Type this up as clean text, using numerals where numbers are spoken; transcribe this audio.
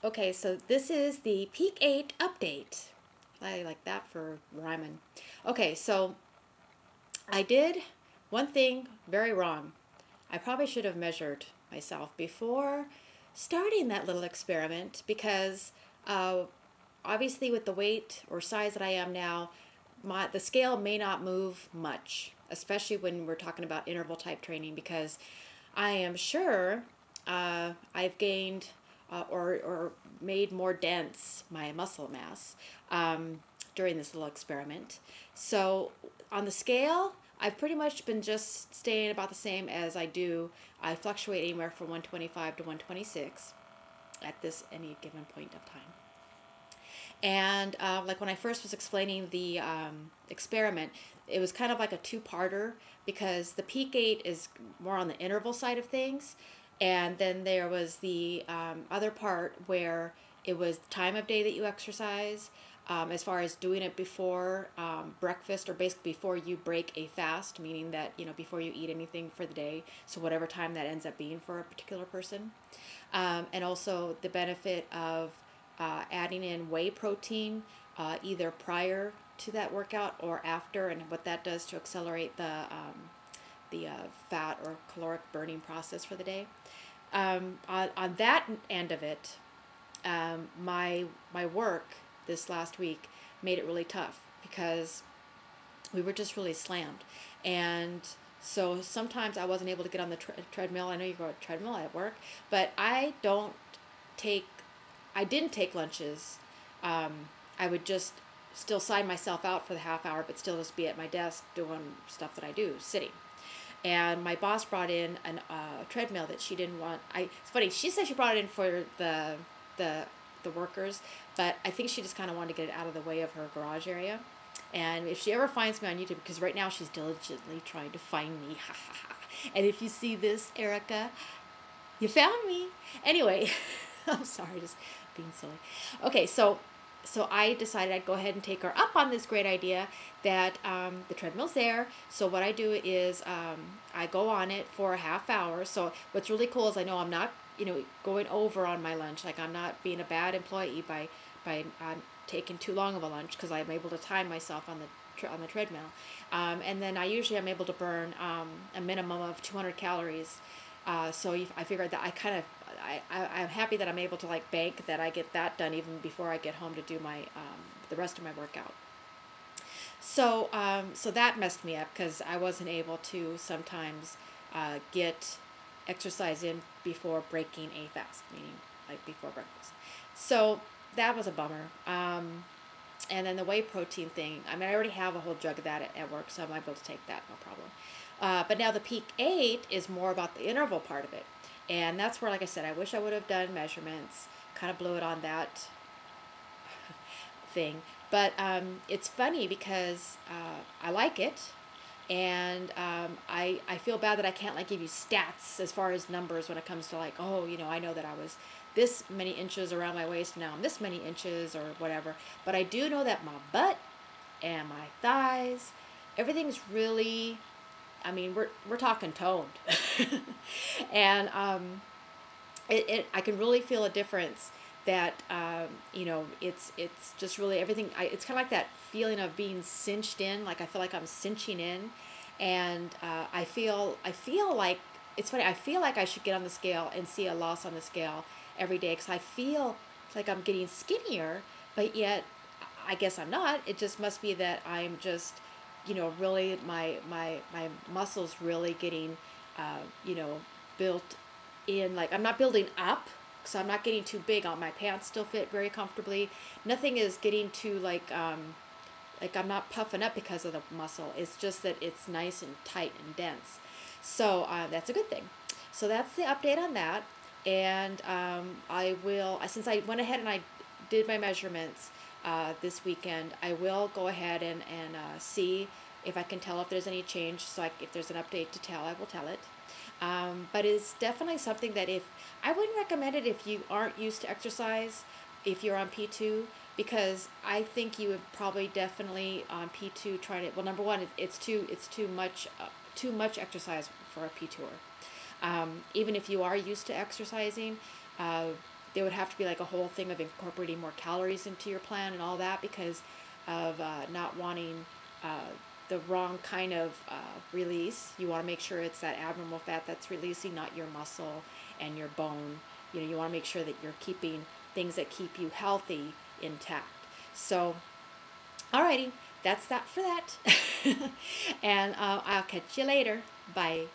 Okay, so this is the Peak 8 update. I like that for rhyming. Okay, so I did one thing very wrong. I probably should have measured myself before starting that little experiment because obviously with the weight or size that I am now, the scale may not move much, especially when we're talking about interval type training, because I am sure I've gained or made more dense my muscle mass during this little experiment. So on the scale, I've pretty much been just staying about the same as I do. I fluctuate anywhere from 125 to 126 at this any given point of time. And like when I first was explaining the experiment, it was kind of like a two-parter because the Peak 8 is more on the interval side of things. And then there was the other part where it was the time of day that you exercise, as far as doing it before breakfast or basically before you break a fast, meaning that, before you eat anything for the day, so whatever time that ends up being for a particular person. And also the benefit of adding in whey protein either prior to that workout or after, and what that does to accelerate the fat or caloric burning process for the day. On that end of it, my work this last week made it really tough because we were just really slammed, and so sometimes I wasn't able to get on the treadmill. I know you go on a treadmill at work, but I didn't take lunches. I would just still sign myself out for the half hour, but still just be at my desk doing stuff that I do, sitting. And my boss brought in a treadmill that she didn't want. It's funny, she said she brought it in for the workers, but I think she just kind of wanted to get it out of the way of her garage area. And if she ever finds me on YouTube, because right now she's diligently trying to find me, and if you see this, Erica, you found me. Anyway, I'm sorry, just being silly. Okay, so I decided I'd go ahead and take her up on this great idea that the treadmill's there. So what I do is I go on it for a half hour. So what's really cool is I know I'm not, going over on my lunch. Like I'm not being a bad employee by taking too long of a lunch, because I'm able to time myself on the treadmill. And then I usually am able to burn a minimum of 200 calories. So I figured that I'm happy that I'm able to bank that I get that done even before I get home to do my the rest of my workout. So so that messed me up because I wasn't able to sometimes get exercise in before breaking a fast, meaning before breakfast. So that was a bummer. And then the whey protein thing, I mean, I already have a whole jug of that at work, so I'm able to take that, no problem. But now the Peak 8 is more about the interval part of it. And that's where, like I said, I wish I would have done measurements, kind of blew it on that thing. But it's funny because I like it, and I feel bad that I can't give you stats as far as numbers when it comes to I know that I was this many inches around my waist, now I'm this many inches or whatever. But I do know that my butt and my thighs, everything's really, I mean, we're talking toned. And I can really feel a difference that it's just really everything. It's kind of like that feeling of being cinched in, like I feel like I'm cinching in. And I feel like, it's funny, I feel like I should get on the scale and see a loss on the scale every day, because I feel like I'm getting skinnier, but yet I guess I'm not. It just must be that I'm just really my muscles really getting built in. Like I'm not building up, so I'm not getting too big. My pants still fit very comfortably. Nothing is getting too like I'm not puffing up because of the muscle. It's just that it's nice and tight and dense. So that's a good thing. So that's the update on that. And I will, since I went ahead and I did my measurements this weekend, I will go ahead and see if I can tell if there's any change. So if there's an update to tell, I will tell it. But it's definitely something that I wouldn't recommend it if you aren't used to exercise, if you're on P2, because I think you would probably definitely on P2 try to, well, number one, it's too much exercise for a P2er. Even if you are used to exercising, there would have to be like a whole thing of incorporating more calories into your plan and all that because of not wanting the wrong kind of release. You want to make sure it's that abnormal fat that's releasing, not your muscle and your bone. You know, you want to make sure that you're keeping things that keep you healthy intact. So, alrighty, that's that for that. And I'll catch you later. Bye.